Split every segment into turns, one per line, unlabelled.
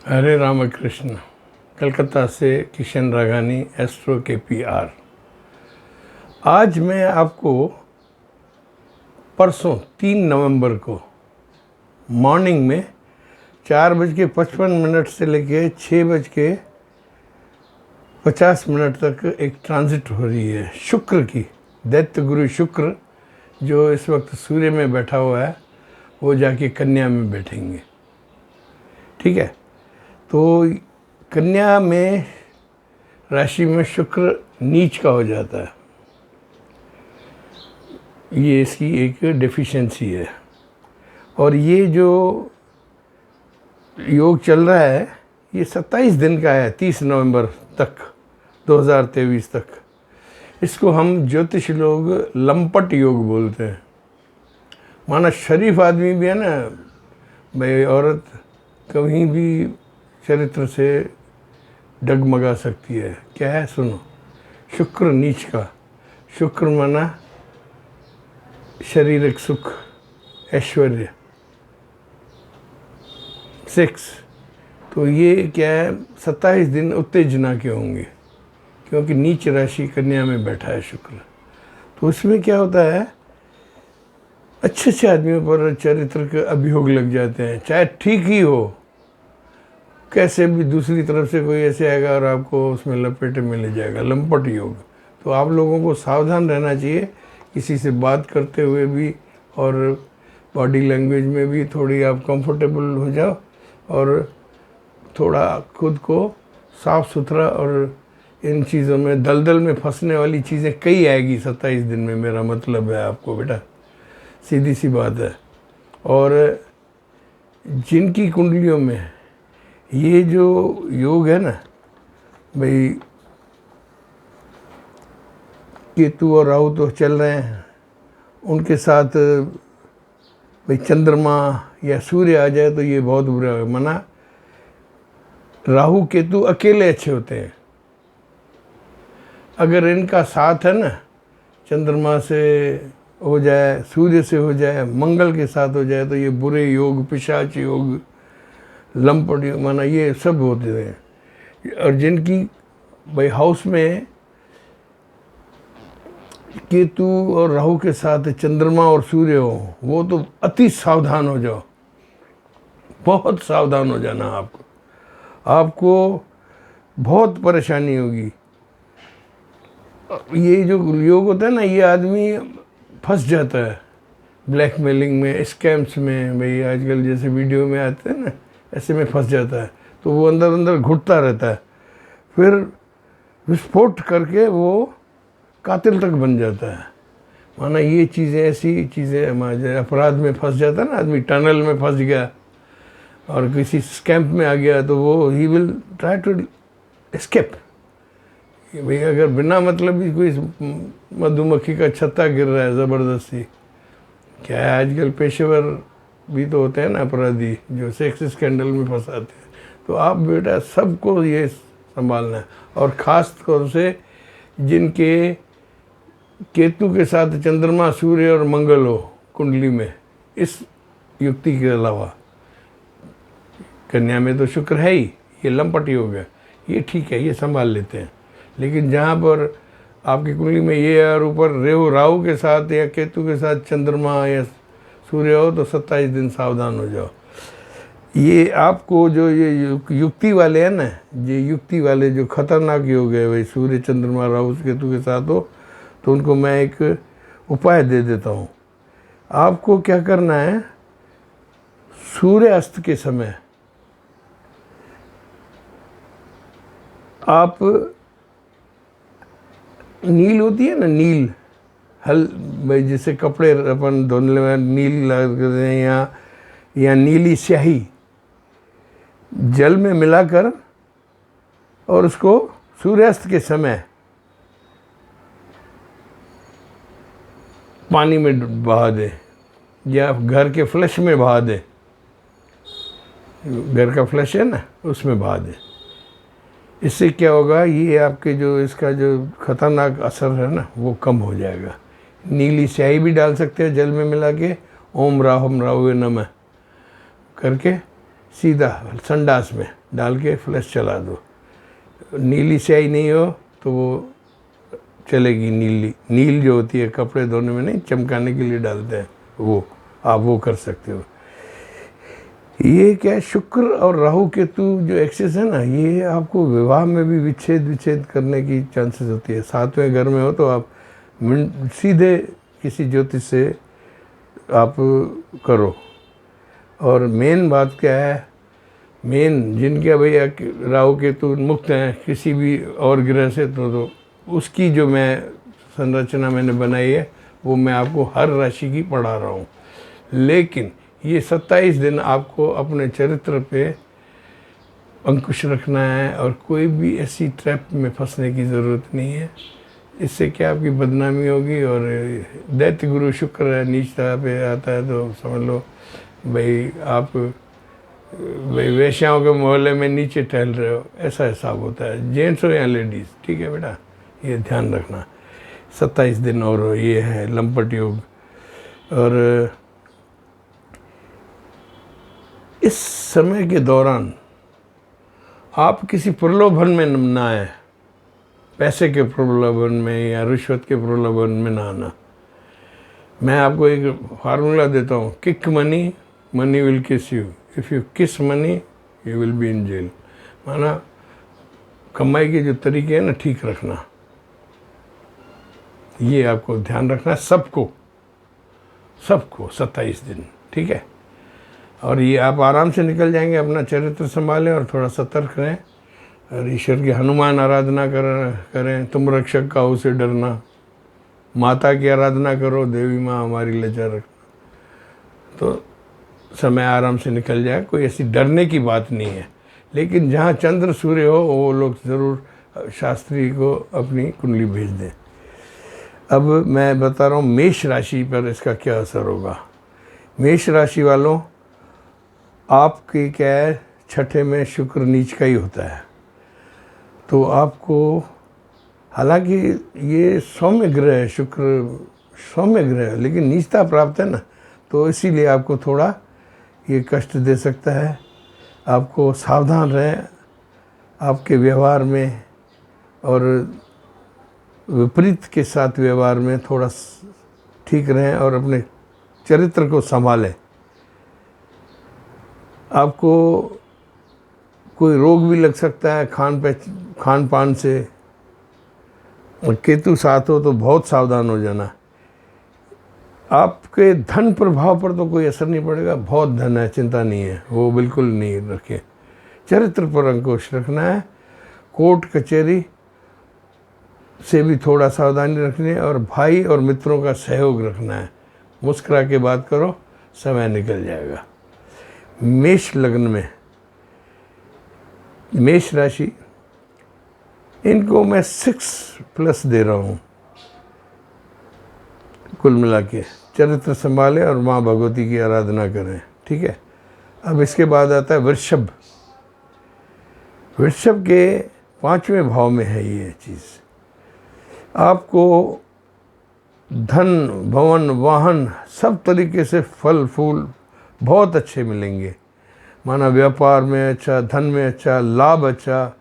हरे रामकृष्ण। कलकत्ता से Kishan Raghani, astro KPR। आज मैं आपको परसों 3 नवंबर को मॉर्निंग में 4:55 से लेके 6:50 तक एक ट्रांजिट हो रही है शुक्र की। दैत्य गुरु शुक्र जो इस वक्त सूर्य में बैठा हुआ है वो जाके कन्या में बैठेंगे। ठीक है, तो कन्या में राशि में शुक्र नीच का हो जाता है। ये इसकी एक डेफिशिएंसी है। और ये जो योग चल रहा है ये 27 दिन का है, 30 नवंबर तक 2023 तक। इसको हम ज्योतिष लोग लंपट योग बोलते हैं। माना शरीफ आदमी भी है ना भाई, औरत कहीं भी चरित्र से डगमगा सकती है। क्या है सुनो, शुक्र नीच का। शुक्र माना शारीरिक सुख, ऐश्वर्य, सेक्स। तो ये क्या है, 27 दिन उत्तेजना के होंगे क्योंकि नीच राशि कन्या में बैठा है शुक्र। तो उसमें क्या होता है, अच्छे अच्छे आदमियों पर चरित्र के अभियोग लग जाते हैं, चाहे ठीक ही हो, कैसे भी दूसरी तरफ से कोई ऐसे आएगा और आपको उसमें लपेटे में ले जाएगा। लंपट योग। तो आप लोगों को सावधान रहना चाहिए किसी से बात करते हुए भी, और बॉडी लैंग्वेज में भी थोड़ी आप कंफर्टेबल हो जाओ और थोड़ा खुद को साफ सुथरा। और इन चीज़ों में दलदल में फंसने वाली चीज़ें कई आएगी 27 दिन में, मेरा मतलब है आपको बेटा, सीधी सी बात है। और जिनकी कुंडलियों में ये जो योग है ना भाई, केतु और राहु तो चल रहे हैं, उनके साथ भाई चंद्रमा या सूर्य आ जाए तो ये बहुत बुरा है। माना राहु केतु अकेले अच्छे होते हैं, अगर इनका साथ है ना, चंद्रमा से हो जाए, सूर्य से हो जाए, मंगल के साथ हो जाए, तो ये बुरे योग, पिशाच योग, लंपट योग, माना ये सब होते हैं। और जिनकी भाई हाउस में केतु और राहु के साथ चंद्रमा और सूर्य हो, वो तो अति सावधान हो जाओ, बहुत सावधान हो जाना। आपको बहुत परेशानी होगी। ये जो योग होता है ना, ये आदमी फंस जाता है ब्लैकमेलिंग में, स्कैम्स में। भाई आजकल जैसे वीडियो में आते हैं ना, ऐसे में फंस जाता है। तो वो अंदर अंदर घुटता रहता है, फिर विस्फोट करके वो कातिल तक बन जाता है। माना ये चीज़ें, ऐसी चीज़ें, हमारे अपराध में फंस जाता है ना आदमी, टनल में फंस गया और किसी स्कैम में आ गया, तो वो he will try to escape. भाई अगर बिना मतलब भी कोई मधुमक्खी का छत्ता गिर रहा है ज़बरदस्ती, क्या है, आजकल पेशेवर भी तो होते हैं ना अपराधी जो सेक्स स्कैंडल में फंसाते हैं। तो आप बेटा सबको ये संभालना है। और ख़ास तौर से जिनके केतु के साथ चंद्रमा, सूर्य और मंगल हो कुंडली में, इस युक्ति के अलावा कन्या में तो शुक्र है ही, ये लंपट योग है, ये ठीक है, ये संभाल लेते हैं। लेकिन जहाँ पर आपकी कुंडली में ये और ऊपर राहु के साथ या केतु के साथ चंद्रमा या सूर्य हो, तो 27 दिन सावधान हो जाओ। ये आपको जो ये युक्ति वाले हैं ना, ये युक्ति वाले जो खतरनाक योग है भाई, सूर्य चंद्रमा राहु केतु के साथ हो, तो उनको मैं एक उपाय दे देता हूँ। आपको क्या करना है, सूर्य अस्त के समय आप, नील होती है ना, नील हल भाई, जैसे कपड़े अपन धुलने में नील लगाते हैं, या नीली स्याही जल में मिलाकर और उसको सूर्यास्त के समय पानी में बहा दे, या घर के फ्लश में बहा दे, घर का फ्लश है ना उसमें बहा दे। इससे क्या होगा, ये आपके जो इसका जो खतरनाक असर है ना वो कम हो जाएगा। नीली स्याही भी डाल सकते हैं जल में मिला के, ओम राहुवे नमः करके सीधा संडास में डाल के फ्लश चला दो। नीली स्याही नहीं हो तो वो चलेगी, नील जो होती है कपड़े धोने में नहीं चमकाने के लिए डालते हैं, वो आप वो कर सकते हो। ये क्या है, शुक्र और राहु केतु जो एक्सेस है ना, ये आपको विवाह में भी विच्छेद करने की चांसेस होती है। 7वें घर में हो तो आप सीधे किसी ज्योतिष से आप करो। और मेन बात क्या है, मेन जिनके भैया राहु केतु मुक्त हैं किसी भी और ग्रह से, तो उसकी जो मैं संरचना मैंने बनाई है वो मैं आपको हर राशि की पढ़ा रहा हूँ। लेकिन ये 27 दिन आपको अपने चरित्र पे अंकुश रखना है और कोई भी ऐसी ट्रैप में फंसने की ज़रूरत नहीं है। इससे क्या आपकी बदनामी होगी। और दैत्य गुरु शुक्र है, नीचता पे आता है तो समझ लो भाई आप वेश्याओं के मोहल्ले में नीचे टहल रहे हो, ऐसा हिसाब होता है, जेंट्स हो या लेडीज़। ठीक है बेटा, ये ध्यान रखना। 27 दिन और ये है लंपट योग। और इस समय के दौरान आप किसी प्रलोभन में ना आए, पैसे के प्रलोभन में या रिश्वत के प्रलोभन में ना आना। मैं आपको एक फार्मूला देता हूँ, kick money, money will kiss you, if you kiss money you will be in jail. माना कमाई के जो तरीके हैं ना, ठीक रखना, ये आपको ध्यान रखना है सबको 27 दिन। ठीक है, और ये आप आराम से निकल जाएंगे। अपना चरित्र संभालें और थोड़ा सतर्क रहें और ईश्वर की हनुमान आराधना करें। तुम रक्षक काहू से डरना, माता की आराधना करो, देवी माँ हमारी लज्जा रखना, तो समय आराम से निकल जाए। कोई ऐसी डरने की बात नहीं है। लेकिन जहाँ चंद्र सूर्य हो वो लोग ज़रूर शास्त्री को अपनी कुंडली भेज दें। अब मैं बता रहा हूँ मेष राशि पर इसका क्या असर होगा। मेष राशि वालों, आपके क्या है, छठे में शुक्र नीच का ही होता है, तो आपको, हालांकि ये सौम्य ग्रह है, शुक्र सौम्य ग्रह है, लेकिन नीचता प्राप्त है ना, तो इसीलिए आपको थोड़ा ये कष्ट दे सकता है। आपको सावधान रहें आपके व्यवहार में, और विपरीत के साथ व्यवहार में थोड़ा ठीक रहें और अपने चरित्र को संभालें। आपको कोई रोग भी लग सकता है खान पान से, और केतु साथ हो तो बहुत सावधान हो जाना। आपके धन प्रभाव पर तो कोई असर नहीं पड़ेगा, बहुत धन है, चिंता नहीं है, वो बिल्कुल नहीं रखें। चरित्र पर अंकुश रखना है। कोर्ट कचहरी से भी थोड़ा सावधानी रखनी है, और भाई और मित्रों का सहयोग रखना है। मुस्कुरा के बात करो, समय निकल जाएगा। मेष लग्न में, मेष राशि, इनको मैं 6+ दे रहा हूँ कुल मिला के। चरित्र संभालें और माँ भगवती की आराधना करें। ठीक है, अब इसके बाद आता है वृषभ। वृषभ के 5वें भाव में है ये चीज़। आपको धन, भवन, वाहन सब तरीके से फल फूल बहुत अच्छे मिलेंगे। माना व्यापार में अच्छा, धन में अच्छा, लाभ अच्छा।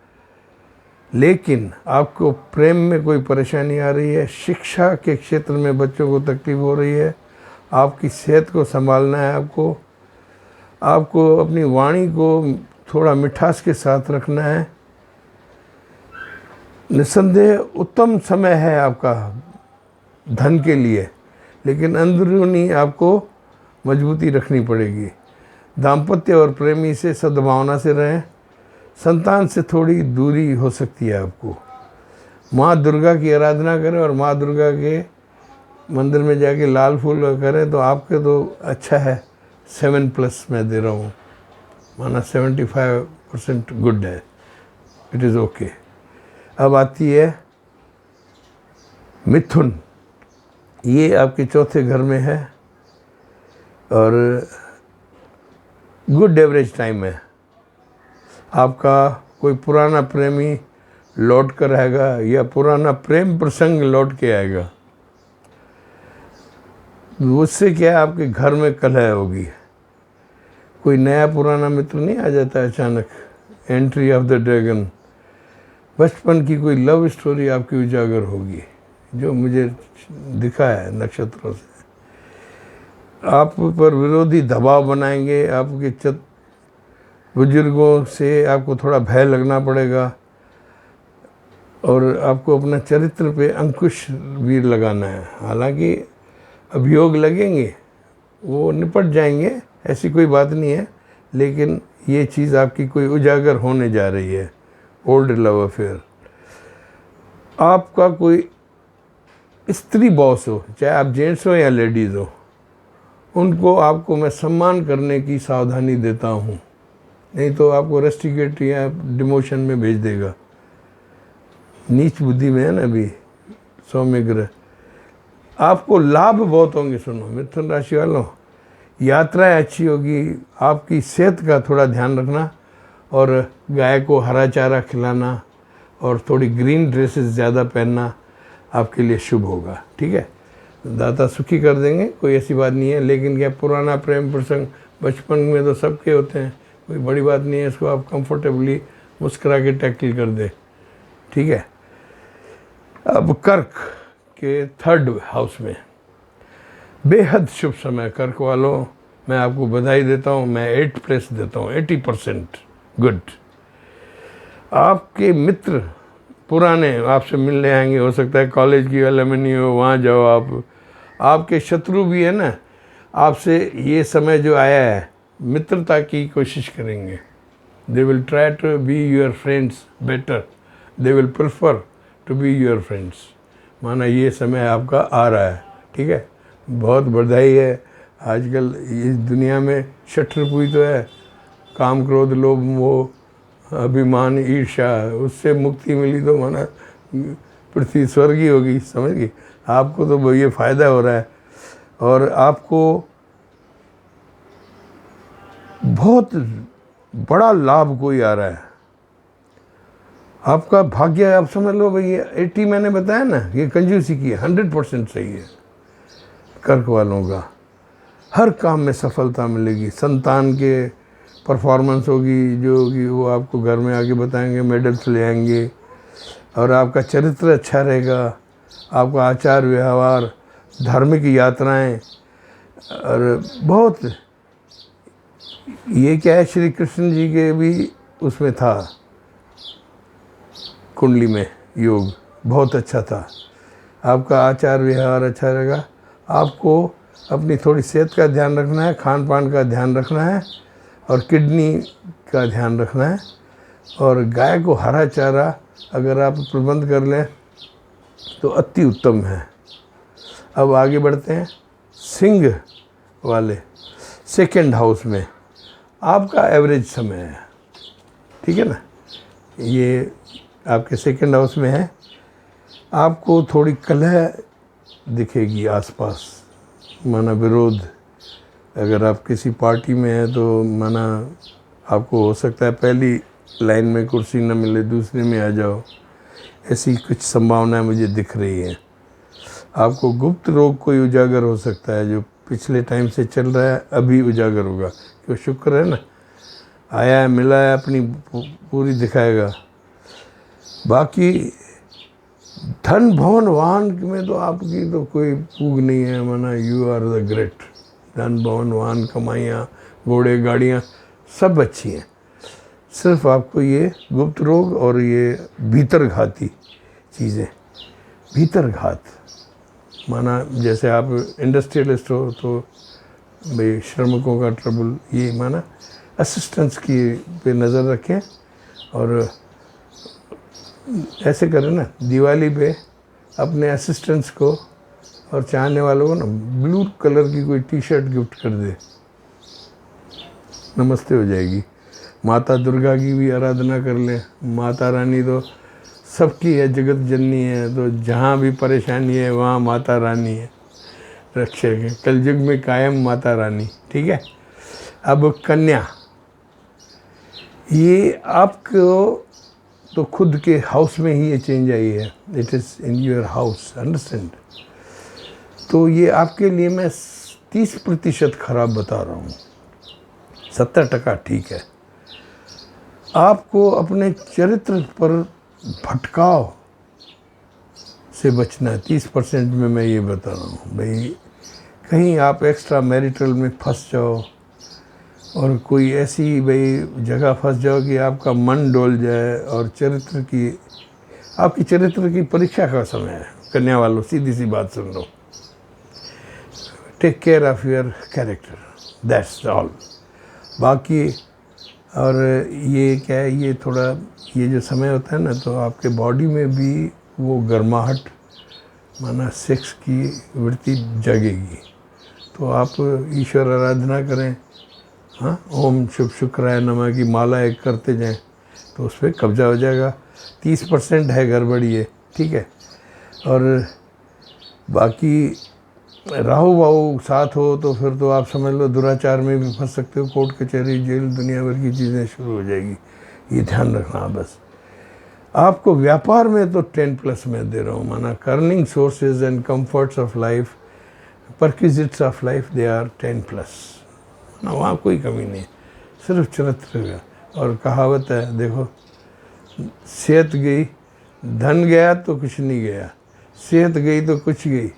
लेकिन आपको प्रेम में कोई परेशानी आ रही है, शिक्षा के क्षेत्र में बच्चों को तकलीफ हो रही है, आपकी सेहत को संभालना है। आपको अपनी वाणी को थोड़ा मिठास के साथ रखना है। निस्संदेह उत्तम समय है आपका धन के लिए, लेकिन अंदरूनी आपको मजबूती रखनी पड़ेगी। दाम्पत्य और प्रेमी से सद्भावना से रहें। संतान से थोड़ी दूरी हो सकती है आपको। माँ दुर्गा की आराधना करें और माँ दुर्गा के मंदिर में जाके लाल फूल करें तो आपके तो अच्छा है। 7+ मैं दे रहा हूँ, माना 75% गुड है, इट इज़ ओके। अब आती है मिथुन। ये आपके चौथे घर में है और गुड एवरेज टाइम है। आपका कोई पुराना प्रेमी लौट कर आएगा या पुराना प्रेम प्रसंग लौट के आएगा। उससे क्या आपके घर में कलह होगी। कोई नया पुराना मित्र नहीं आ जाता अचानक, एंट्री ऑफ द ड्रैगन, बचपन की कोई लव स्टोरी आपकी उजागर होगी, जो मुझे दिखा है नक्षत्रों से। आप पर विरोधी दबाव बनाएंगे, आपके बुजुर्गों से आपको थोड़ा भय लगना पड़ेगा, और आपको अपना चरित्र पे अंकुश भी लगाना है। हालांकि अभियोग लगेंगे, वो निपट जाएंगे, ऐसी कोई बात नहीं है, लेकिन ये चीज़ आपकी कोई उजागर होने जा रही है, ओल्ड लव अफेयर। आपका कोई स्त्री बॉस हो, चाहे आप जेंट्स हो या लेडीज़ हो, उनको आपको मैं सम्मान करने की सावधानी देता हूँ, नहीं तो आपको रस्टिकेट या डिमोशन में भेज देगा। नीच बुद्धि में है ना अभी सौम्य ग्रह। आपको लाभ बहुत होंगे। सुनो मिथुन राशि वालों, यात्राएं अच्छी होगी, आपकी सेहत का थोड़ा ध्यान रखना, और गाय को हरा चारा खिलाना और थोड़ी ग्रीन ड्रेसेस ज़्यादा पहनना आपके लिए शुभ होगा। ठीक है, दाता सुखी कर देंगे, कोई ऐसी बात नहीं है। लेकिन क्या पुराना प्रेम प्रसंग बचपन में तो सबके होते हैं, कोई बड़ी बात नहीं है, इसको आप कंफर्टेबली मुस्करा के टैकल कर दे। ठीक है, अब कर्क के 3rd हाउस में बेहद शुभ समय। कर्क वालों, मैं आपको बधाई देता हूँ, मैं 8+ देता हूँ, 80% गुड। आपके मित्र पुराने आपसे मिलने आएंगे, हो सकता है कॉलेज की एलुमनी हो, वहाँ जाओ आप। आपके शत्रु भी है ना, आपसे ये समय जो आया है मित्रता की कोशिश करेंगे। They will try to be your friends better, they will prefer to be your friends. माना ये समय आपका आ रहा है। ठीक है, बहुत बधाई है। आजकल इस दुनिया में शत्रुपुई तो है, काम क्रोध लोभ मोह अभिमान ईर्ष्या, उससे मुक्ति मिली तो माना पृथ्वी स्वर्ग ही होगी, समझ गई। आपको तो ये फ़ायदा हो रहा है, और आपको बहुत बड़ा लाभ कोई आ रहा है। आपका भाग्य आप समझ लो भाई, 80 मैंने बताया ना, ये कंजूसी की है, 100% सही है। कर्क वालों का हर काम में सफलता मिलेगी, संतान के परफॉर्मेंस होगी जो कि वो आपको घर में आके बताएंगे, मेडल्स ले आएंगे, और आपका चरित्र अच्छा रहेगा, आपका आचार व्यवहार, धार्मिक यात्राएं, और बहुत ये क्या है, श्री कृष्ण जी के भी उसमें था कुंडली में योग, बहुत अच्छा था। आपका आचार व्यवहार अच्छा रहेगा। आपको अपनी थोड़ी सेहत का ध्यान रखना है, खान पान का ध्यान रखना है, और किडनी का ध्यान रखना है, और गाय को हरा चारा अगर आप प्रबंध कर लें तो अति उत्तम है। अब आगे बढ़ते हैं। सिंह वाले 2nd हाउस में आपका एवरेज समय है। ठीक है ना, ये आपके 2nd हाउस में है। आपको थोड़ी कलह दिखेगी आसपास, माना विरोध। अगर आप किसी पार्टी में हैं तो माना आपको हो सकता है पहली लाइन में कुर्सी न मिले, दूसरे में आ जाओ, ऐसी कुछ संभावनाएं मुझे दिख रही हैं। आपको गुप्त रोग कोई उजागर हो सकता है, जो पिछले टाइम से चल रहा है, अभी उजागर होगा। क्यों, शुक्र है ना, आया है, मिला है, अपनी पूरी दिखाएगा। बाकी धन भवन वाहन में तो आपकी तो कोई पूग नहीं है, माना यू आर द ग्रेट। धन भवन वाहन कमाइयाँ, घोड़े गाड़ियाँ सब अच्छी हैं, सिर्फ आपको ये गुप्त रोग और ये भीतरघाती चीज़ें, भीतरघात, माना जैसे आप इंडस्ट्रियलिस्ट हो तो भाई श्रमिकों का ट्रबल, ये माना असिस्टेंस की पे नज़र रखें। और ऐसे करें ना, दिवाली पे अपने असिस्टेंट्स को और चाहने वालों को ना ब्लू कलर की कोई टी-शर्ट गिफ्ट कर दे, नमस्ते हो जाएगी। माता दुर्गा की भी आराधना कर ले। माता रानी तो सबकी है, जगत जननी है, तो जहाँ भी परेशानी है वहाँ माता रानी है, रक्षक है, कलयुग में कायम माता रानी। ठीक है, अब कन्या, ये आपको तो खुद के हाउस में ही ये चेंज आई है, it is in your house, understand. तो ये आपके लिए मैं 30% खराब बता रहा हूँ, 70% ठीक है। आपको अपने चरित्र पर भटकाव से बचना है। 30% में मैं ये बता रहा हूँ भाई, कहीं आप एक्स्ट्रा मैरिटल में फंस जाओ और कोई ऐसी भाई जगह फंस जाओ कि आपका मन डोल जाए और आपकी चरित्र की परीक्षा का समय है। कन्या वालों, सीधी सी बात सुन लो, take care of your character, that's all. बाकी और ये क्या है, ये थोड़ा ये जो समय होता है ना, तो आपके बॉडी में भी वो गर्माहट माना सेक्स की वृत्ति जगेगी। तो आप ईश्वर आराधना करें, हाँ, ओम शुभ शुक्राय नमः की माला एक करते जाएं तो उस पर कब्जा हो जाएगा। 30% है गड़बड़ी है, ठीक है। और बाकी राहु वाहु साथ हो तो फिर तो आप समझ लो दुराचार में भी फंस सकते हो। कोर्ट कचहरी जेल दुनिया भर की चीज़ें शुरू हो जाएगी, ये ध्यान रखना। बस आपको व्यापार में तो 10+ में दे रहा हूँ, माना earning sources and comforts of life, perquisites of life, they are 10+। ना वहाँ कोई कमी नहीं, सिर्फ चरित्र का। और कहावत है देखो, सेहत गई, धन गया तो कुछ नहीं गया, सेहत गई तो कुछ गई,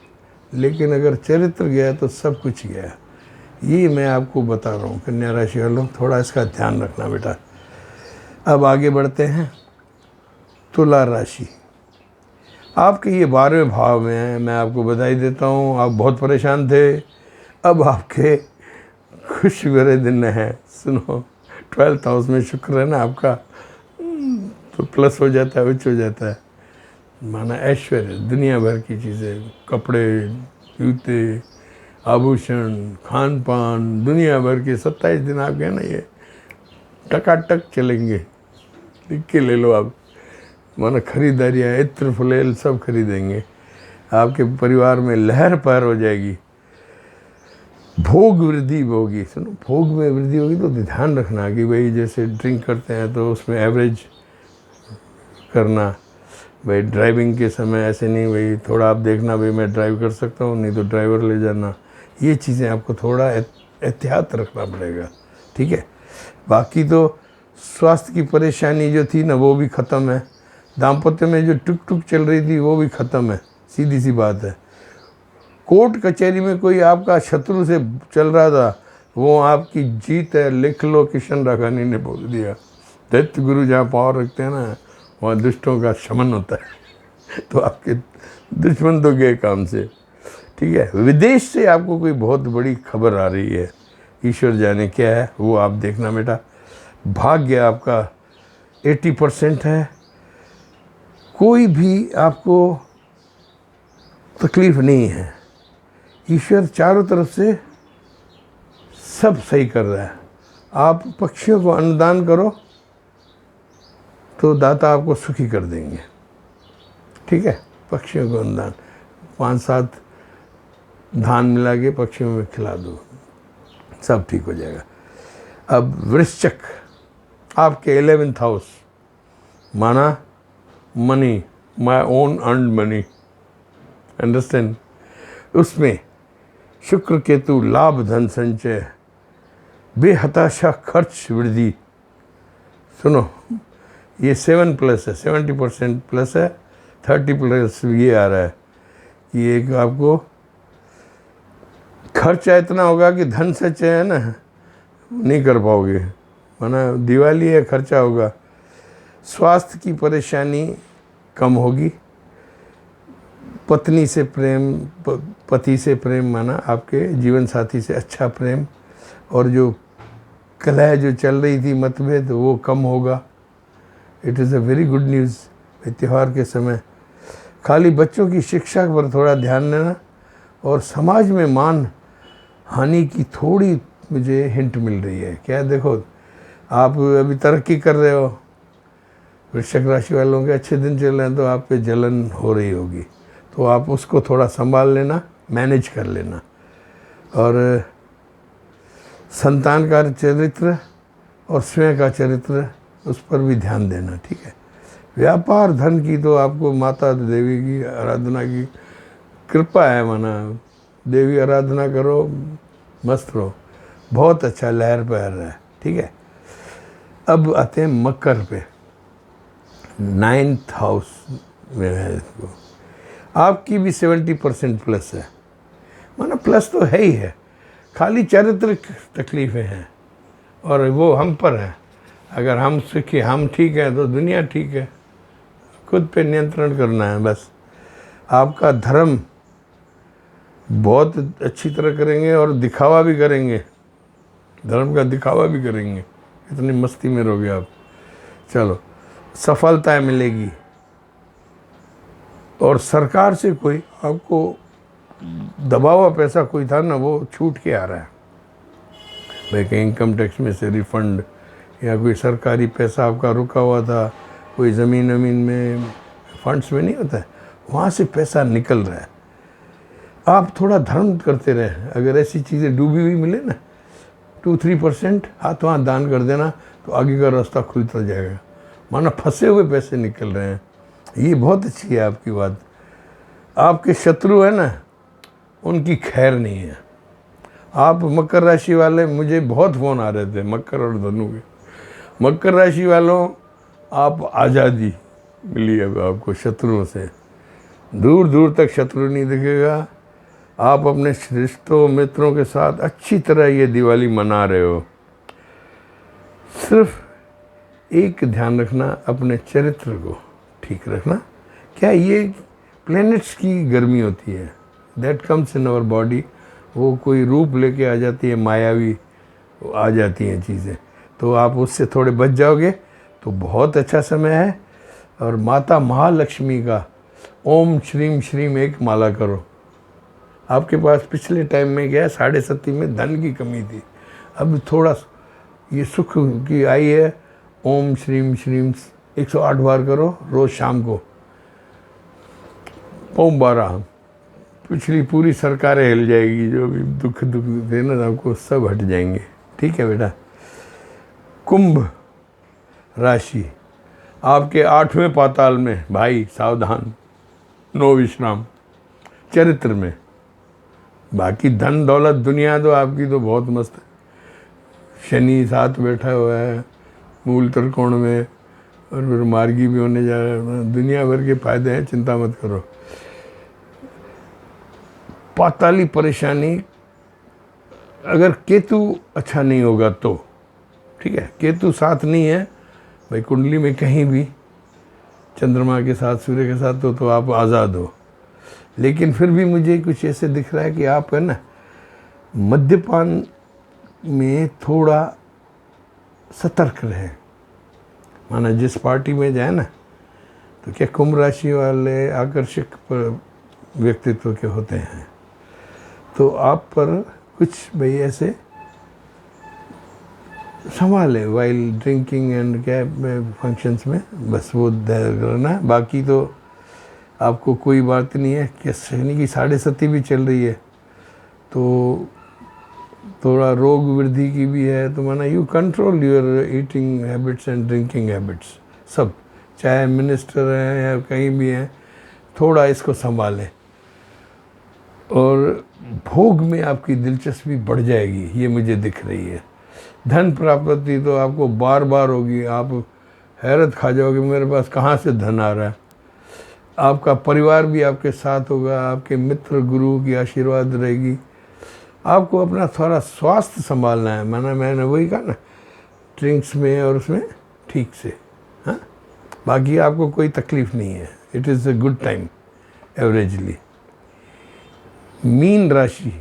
लेकिन अगर चरित्र गया तो सब कुछ गया। ये मैं आपको बता रहा हूँ कन्या राशि वालों, थोड़ा इसका ध्यान रखना बेटा। अब आगे बढ़ते हैं। तुला राशि आपके ये 12वें भाव में है। मैं आपको बधाई देता हूँ, आप बहुत परेशान थे, अब आपके खुश भरे दिन हैं। सुनो, 12th हाउस में शुक्र है ना आपका, तो प्लस हो जाता है, उच्च हो जाता है, माना ऐश्वर्य, दुनिया भर की चीज़ें, कपड़े, जूते, आभूषण, खान पान, दुनिया भर के 27 दिन आपके हैं ना, ये टकाटक चलेंगे। लिख के ले लो आप, माना खरीदारियाँ, इत्र फुलेल सब खरीदेंगे। आपके परिवार में लहर पहर हो जाएगी, भोग वृद्धि होगी। सुनो, भोग में वृद्धि होगी तो ध्यान रखना कि भाई जैसे ड्रिंक करते हैं तो उसमें एवरेज करना। भाई ड्राइविंग के समय ऐसे नहीं, भाई थोड़ा आप देखना भाई मैं ड्राइव कर सकता हूँ, नहीं तो ड्राइवर ले जाना। ये चीज़ें आपको थोड़ा एहतियात रखना पड़ेगा, ठीक है। बाकी तो स्वास्थ्य की परेशानी जो थी ना वो भी ख़त्म है। दाम्पत्य में जो टुक टुक चल रही थी वो भी ख़त्म है, सीधी सी बात है। कोर्ट कचहरी में कोई आपका शत्रु से चल रहा था, वो आपकी जीत है, लिख लो। किशन राघानी ने बोल दिया, दैत्य गुरु जहाँ पावर रखते हैं ना, वहाँ दुष्टों का शमन होता है। तो आपके दुश्मन तो गए काम से, ठीक है। विदेश से आपको कोई बहुत बड़ी खबर आ रही है, ईश्वर जाने क्या है, वो आप देखना बेटा। भाग्य आपका 80% है, कोई भी आपको तकलीफ नहीं है। ईश्वर चारों तरफ से सब सही कर रहा है। आप पक्षियों को अन्नदान करो तो दाता आपको सुखी कर देंगे, ठीक है। पक्षियों को अन्नदान 5-7 धान मिला के पक्षियों में खिला दो, सब ठीक हो जाएगा। अब वृश्चिक आपके 11th हाउस, माना money, my own earned money, understand. उसमें शुक्र केतु, लाभ धन संचय, बेहताशा खर्च वृद्धि। सुनो, ये 7+ है, 70% प्लस है, 30+ ये आ रहा है कि एक आपको खर्चा इतना होगा कि धन संचय है ना नहीं कर पाओगे, माना दिवाली है, खर्चा होगा। स्वास्थ्य की परेशानी कम होगी। पत्नी से प्रेम, पति से प्रेम, माना आपके जीवन साथी से अच्छा प्रेम, और जो कलह जो चल रही थी, मतभेद, वो कम होगा। It is a very good news त्यौहार के समय। खाली बच्चों की शिक्षा पर थोड़ा ध्यान देना, और समाज में मान हानि की थोड़ी मुझे हिंट मिल रही है। क्या देखो, आप अभी तरक्की कर रहे हो, वृश्चिक राशि वालों के अच्छे दिन चल रहे हैं, तो आप पे जलन हो रही होगी, तो आप उसको थोड़ा संभाल लेना, मैनेज कर लेना। और संतान का चरित्र और स्वयं का चरित्र, उस पर भी ध्यान देना, ठीक है। व्यापार धन की तो आपको माता देवी की आराधना की कृपा है, माना देवी आराधना करो, मस्त रहो, बहुत अच्छा लहर पहर रहा है, ठीक है। अब आते हैं मकर पे, 9th हाउस में है इसको। आपकी भी 70% प्लस है, माना प्लस तो है ही है, खाली चारित्रिक तकलीफ़ें हैं और वो हम पर है। अगर हम सीखे, हम ठीक हैं तो दुनिया ठीक है। खुद पे नियंत्रण करना है बस। आपका धर्म बहुत अच्छी तरह करेंगे और दिखावा भी करेंगे, धर्म का दिखावा भी करेंगे, इतनी मस्ती में रहोगे आप। चलो, सफलता मिलेगी। और सरकार से कोई आपको दबा हुआ पैसा कोई था ना, वो छूट के आ रहा है भाई, कहीं इनकम टैक्स में से रिफंड या कोई सरकारी पैसा आपका रुका हुआ था, कोई ज़मीन में फंड्स में नहीं होता है, वहाँ से पैसा निकल रहा है। आप थोड़ा धर्म करते रहें। अगर ऐसी चीज़ें डूबी हुई मिले ना, 2-3% हाथों हाथ दान कर देना तो आगे का रास्ता खुलता जाएगा। माना फंसे हुए पैसे निकल रहे हैं, ये बहुत अच्छी है आपकी बात। आपके शत्रु है ना, उनकी खैर नहीं है। आप मकर राशि वाले, मुझे बहुत फ़ोन आ रहे थे मकर और धनु के। मकर राशि वालों, आप आज़ादी मिली अब आपको शत्रुओं से, दूर दूर तक शत्रु नहीं दिखेगा। आप अपने रिश्तों मित्रों के साथ अच्छी तरह ये दिवाली मना रहे हो। सिर्फ एक ध्यान रखना, अपने चरित्र को ठीक रखना। क्या ये प्लैनेट्स की गर्मी होती है, that comes in our body, वो कोई रूप लेके आ जाती है, मायावी आ जाती हैं चीज़ें, तो आप उससे थोड़े बच जाओगे तो बहुत अच्छा समय है। और माता महालक्ष्मी का ओम श्रीम श्रीम एक माला करो। आपके पास पिछले टाइम में क्या है, 7.5 में धन की कमी थी, अब थोड़ा ये सुख की आई है। ओम श्रीम श्रीम 108 बार करो रोज़ शाम को, ओम 12, पिछली पूरी सरकारें हिल जाएगी, जो भी दुख देना आपको सब हट जाएंगे। ठीक है बेटा। कुंभ राशि, आपके 8वें पाताल में भाई, सावधान, नो विश्राम चरित्र में। बाकी धन दौलत दुनिया तो आपकी तो बहुत मस्त है। शनि साथ बैठा हुआ है मूल त्रिकोण में, और फिर मार्गी भी होने जा रहा है, दुनिया भर के फायदे हैं, चिंता मत करो। पाताली परेशानी, अगर केतु अच्छा नहीं होगा तो ठीक है, केतु साथ नहीं है भाई कुंडली में कहीं भी, चंद्रमा के साथ सूर्य के साथ तो आप आज़ाद हो। लेकिन फिर भी मुझे कुछ ऐसे दिख रहा है कि आप है ना, मद्यपान में थोड़ा सतर्क रहे। माना जिस पार्टी में जाए ना, तो क्या कुंभ राशि वाले आकर्षक व्यक्तित्व के होते हैं, तो आप पर कुछ भाई ऐसे संभाले वाइल ड्रिंकिंग एंड क्या फंक्शंस में, बस वो करना है। बाकी तो आपको कोई बात नहीं है कि शनि की 7.5 भी चल रही है, तो थोड़ा रोग वृद्धि की भी है, तो माना you control your eating habits and drinking habits, सब, चाहे मिनिस्टर हैं या कहीं भी हैं, थोड़ा इसको संभालें। और भोग में आपकी दिलचस्पी बढ़ जाएगी, ये मुझे दिख रही है। धन प्राप्ति तो आपको बार बार होगी, आप हैरत खा जाओगे मेरे पास कहाँ से धन आ रहा है। आपका परिवार भी आपके साथ होगा, आपके मित्र गुरु की आशीर्वाद रहेगी। आपको अपना थोड़ा स्वास्थ्य संभालना है, मैंने वही कहा ना, ड्रिंक्स में और उसमें ठीक से। हाँ, बाकी आपको कोई तकलीफ़ नहीं है, it is a good time averagely. Mean राशि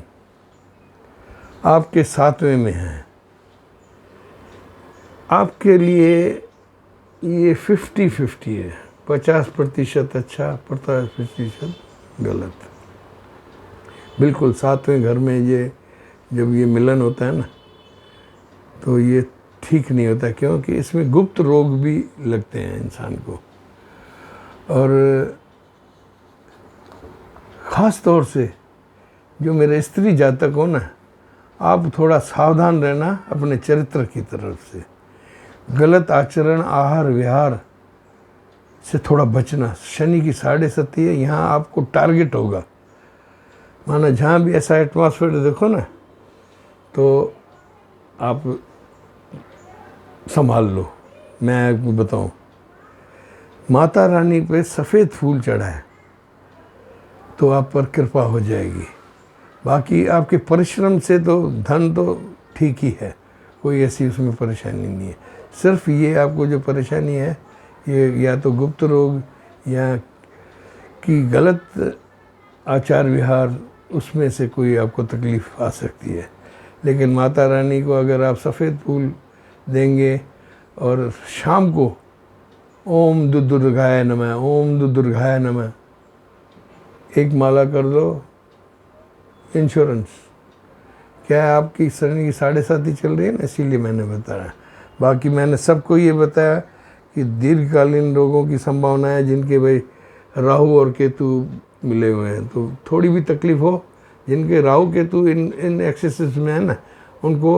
आपके 7वें में है, आपके लिए ये 50-50 है, 50% अच्छा, 50% गलत। बिल्कुल 7वें घर में ये जब ये मिलन होता है ना, तो ये ठीक नहीं होता, क्योंकि इसमें गुप्त रोग भी लगते हैं इंसान को। और ख़ास तौर से जो मेरे स्त्री जातक हो ना, आप थोड़ा सावधान रहना अपने चरित्र की तरफ से। गलत आचरण, आहार विहार से थोड़ा बचना। शनि की 7.5 है, यहाँ आपको टारगेट होगा। माना जहाँ भी ऐसा एटमॉस्फेयर देखो ना, तो आप संभाल लो, मैं आपको बताऊं, माता रानी पे सफ़ेद फूल चढ़ा है तो आप पर कृपा हो जाएगी। बाकी आपके परिश्रम से तो धन तो ठीक ही है, कोई ऐसी उसमें परेशानी नहीं है। सिर्फ ये आपको जो परेशानी है ये या तो गुप्त रोग या कि गलत आचार विहार, उसमें से कोई आपको तकलीफ़ आ सकती है। लेकिन माता रानी को अगर आप सफ़ेद फूल देंगे और शाम को ओम दुर्गाय नमः, ओम दुर्गाय नमः एक माला कर दो, इंश्योरेंस। क्या है, आपकी शनि की 7.5 चल रही है ना, इसीलिए मैंने बताया। बाकी मैंने सबको ये बताया कि दीर्घकालीन रोगों की संभावना है, जिनके भाई राहु और केतु मिले हुए हैं, तो थोड़ी भी तकलीफ़ हो, जिनके राहु केतु इन एक्सेसेस में है ना, उनको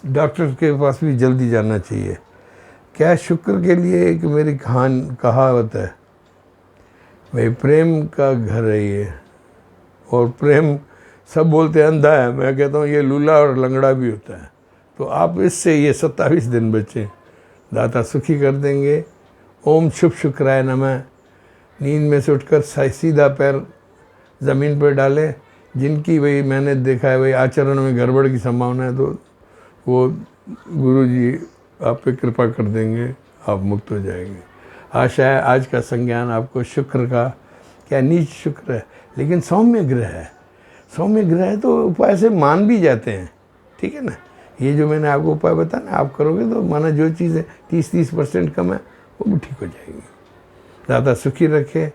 डॉक्टर के पास भी जल्दी जाना चाहिए। क्या शुक्र के लिए एक मेरी कहावत है भाई, प्रेम का घर है ये, और प्रेम सब बोलते हैं अंधा है, मैं कहता हूँ ये लूला और लंगड़ा भी होता है। तो आप इससे ये 27 दिन बचें, दाता सुखी कर देंगे। ओम शुभ शुक्राय नमः। नींद में से उठकर सीधा पैर ज़मीन पर डालें। जिनकी भाई मैंने देखा है भाई आचरण में गड़बड़ की संभावना है, तो वो गुरुजी आप पे कृपा कर देंगे, आप मुक्त हो जाएंगे। आशा है आज का संज्ञान आपको शुक्र का, क्या नीच शुक्र है लेकिन सौम्य ग्रह है, सौम्य ग्रह है तो उपाय से मान भी जाते हैं, ठीक है ना। ये जो मैंने आपको उपाय बताया ना, आप करोगे तो माना जो चीज़ें 30% कम है वो भी ठीक हो जाएगी। ज़्यादा सुखी रखें।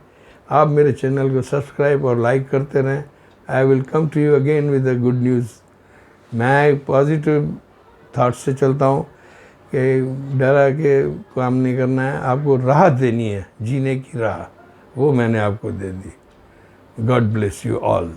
आप मेरे चैनल को सब्सक्राइब और लाइक करते रहें। I will come to you again with a good news. मैं पॉजिटिव थाट से चलता हूँ कि डरा के काम नहीं करना है, आपको राह देनी है, जीने की राह, वो मैंने आपको दे दी। God bless you all.